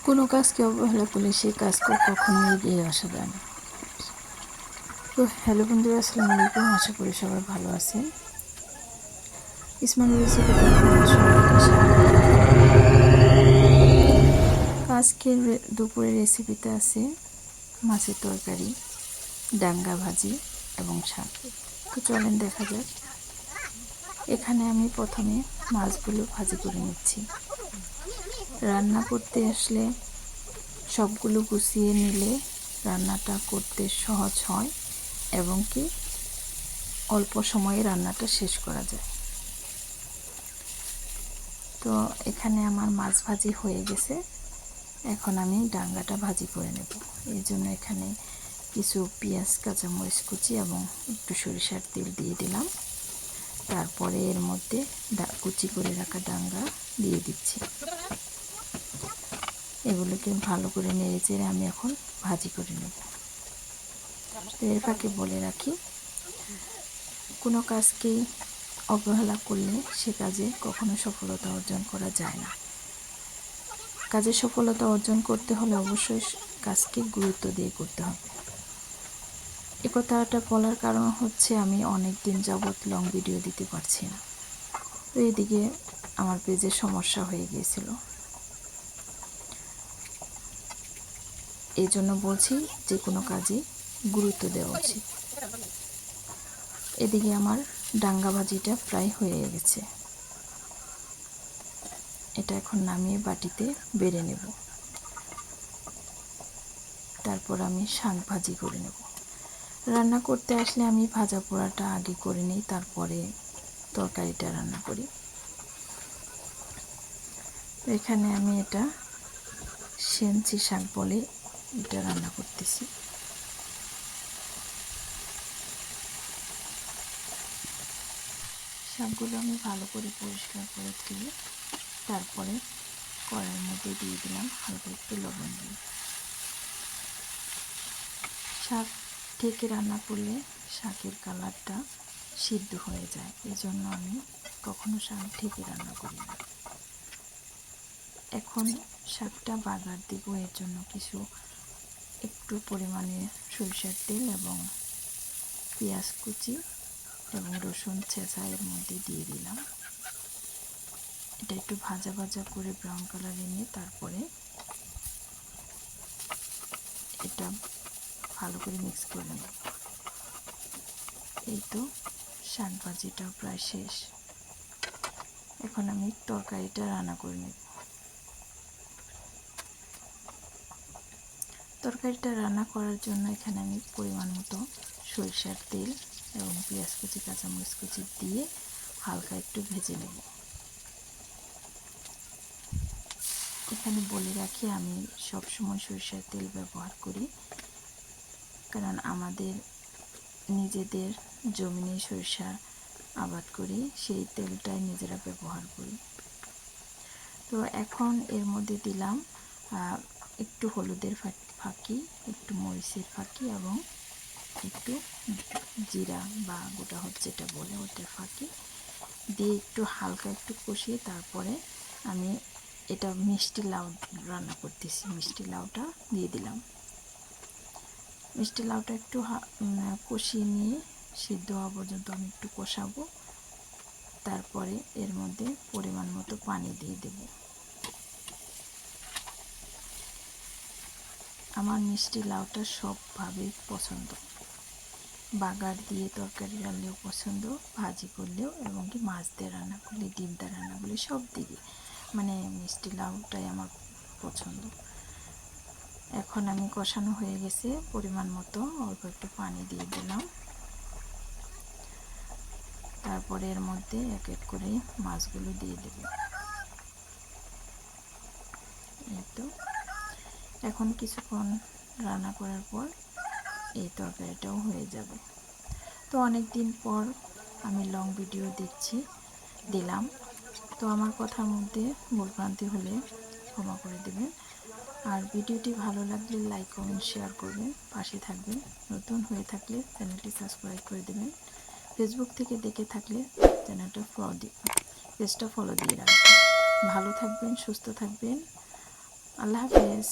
কোনো কাজকে অবহেলা করলে সেই কাজকে কখনোই এগিয়ে আসা যায় না। তো হ্যালো বন্ধুরা, আসসালামু আলাইকুম। আশা করি সবাই ভালো আছেন। ইসমাইল রেসিপিতে আপনাদের সবাইকে স্বাগত। আজকের দুপুরের রেসিপিতে আছে মাছের তরকারি, ডাঙ্গা ভাজি এবং শাক। তো চলেন দেখা যাক। এখানে আমি প্রথমে মাছগুলো ভাজি করে নিচ্ছি। রান্না করতে আসলে সবগুলো গুছিয়ে নিলে রান্নাটা করতে সহজ হয় এবং কি অল্প সময়ে রান্নাটা শেষ করা যায়। তো এখানে আমার মাছ ভাজি হয়ে গেছে। এখন আমি ডাঙ্গাটা ভাজি করে নেব। এই জন্য এখানে কিছু পেঁয়াজ, কাঁচামরিচ কুচি এবং একটু সরিষার তেল দিয়ে দিলাম। তারপরে এর মধ্যে কুচি করে রাখা ডাঙ্গা দিয়ে দিচ্ছি। এগুলোকে ভালো করে নেড়ে চেড়ে আমি এখন ভাজি করে নেব। তো এর ফাঁকে বলে রাখি, কোনো কাজকেই অবহেলা করলে সে কাজে কখনো সফলতা অর্জন করা যায় না। কাজে সফলতা অর্জন করতে হলে অবশ্যই কাজকে গুরুত্ব দিয়ে করতে হবে। এ কথাটা বলার কারণ হচ্ছে আমি অনেক দিন যাবৎ লং ভিডিও দিতে পারছি না। তো এদিকে আমার পেজে সমস্যা হয়ে গিয়েছিল। এই জন্য বলছি যে কোনো কাজে গুরুত্ব দেওয়া উচিত। এদিকে আমার ডাঙ্গা ভাজিটা প্রায় হয়ে গেছে। এটা এখন নামিয়ে বাটিতে বেড়ে নেব। তারপর আমি শাক ভাজি করে নেব। রান্না করতে আসলে আমি ভাজা পোড়াটা আগে করে নিই, তারপরে তরকারিটা রান্না করি। এখানে আমি এটা সেঞ্চি শাক বলে এটা রান্না করতেছি। শাকগুলো আমি ভালো করে পরিষ্কার করে ধুয়ে তারপরে কড়াইয়ের মধ্যে দিয়ে দিলাম হালকা একটু লবণ দিয়ে। শাক ঢেকে রান্না করলে শাকের কালারটা সিদ্ধ হয়ে যায়, এই জন্য আমি কখনো শাক ঢেকে রান্না করি না। এখন শাকটা বাগার দিব, এর জন্য কিছু একটু পরিমাণে সরিষার তেল এবং পেঁয়াজ কুচি এবং রসুন ছেঁচা এর মধ্যে দিয়ে দিলাম। এটা একটু ভাজা ভাজা করে ব্রাউন কালার নিয়ে তারপরে এটা ভালো করে মিক্স করে নেব। এই তো শাক ভাজিটা প্রায় শেষ। এখন আমি তরকারিটা রান্না করে নেব। তরকারিটা রান্না করার জন্য এখানে আমি পরিমাণ মতো সরিষার তেল এবং পেঁয়াজ কুচি, কাঁচামরিচ কুচি দিয়ে হালকা একটু ভেজে নেব। এখানে বলে রাখি, আমি সবসময় সরিষার তেল ব্যবহার করি, কারণ আমাদের নিজেদের জমিনে সরিষা আবাদ করি, সেই তেলটাই নিজেরা ব্যবহার করি। তো এখন এর মধ্যে দিলাম একটু হলুদের ফাঁকি, একটু মরিচের ফাঁকি এবং একটু জিরা বা গোটা হলুদ যেটা বলে ওটার ফাঁকি দিয়ে একটু হালকা একটু কষিয়ে তারপরে আমি এটা মিষ্টি লাউ রান্না করতেছি। মিষ্টি লাউটা দিয়ে দিলাম। মিষ্টি লাউটা একটু কষিয়ে নিয়ে সিদ্ধ হওয়া পর্যন্ত আমি একটু কষাবো। তারপরে এর মধ্যে পরিমাণ মতো পানি দিয়ে দেব। আমার মিষ্টি লাউটা সবভাবেই পছন্দ। বাগার দিয়ে তরকারি রান্নাও পছন্দ, ভাজি করলেও এবং কি মাছ দিয়ে রান্না করলে, ডিম দিয়ে রান্না করলে সব দিকে মানে মিষ্টি লাউটাই আমার পছন্দ। এখন আমি কষানো হয়ে গেছে, পরিমাণ মতো অল্প একটু পানি দিয়ে দিলাম। তারপরে এর মধ্যে এক এক করে মাছগুলো দিয়ে দেব। এই তো এখন কিছুক্ষণ রান্না করার পর এই তরকারিটাও হয়ে যাবে। তো অনেক দিন পর আমি লং ভিডিও দিলাম। তো আমার কথার মধ্যে ভুলভ্রান্তি হলে ক্ষমা করে দেবেন। আর ভিডিওটি ভালো লাগলে লাইক, কমেন্ট, শেয়ার করবেন, পাশে থাকবেন। নতুন হয়ে থাকলে চ্যানেলটি সাবস্ক্রাইব করে দেবেন। ফেসবুক থেকে দেখে থাকলে পেজটা ফলো দিয়ে রাখবেন। ভালো থাকবেন, সুস্থ থাকবেন। আল্লাহ হাফেজ।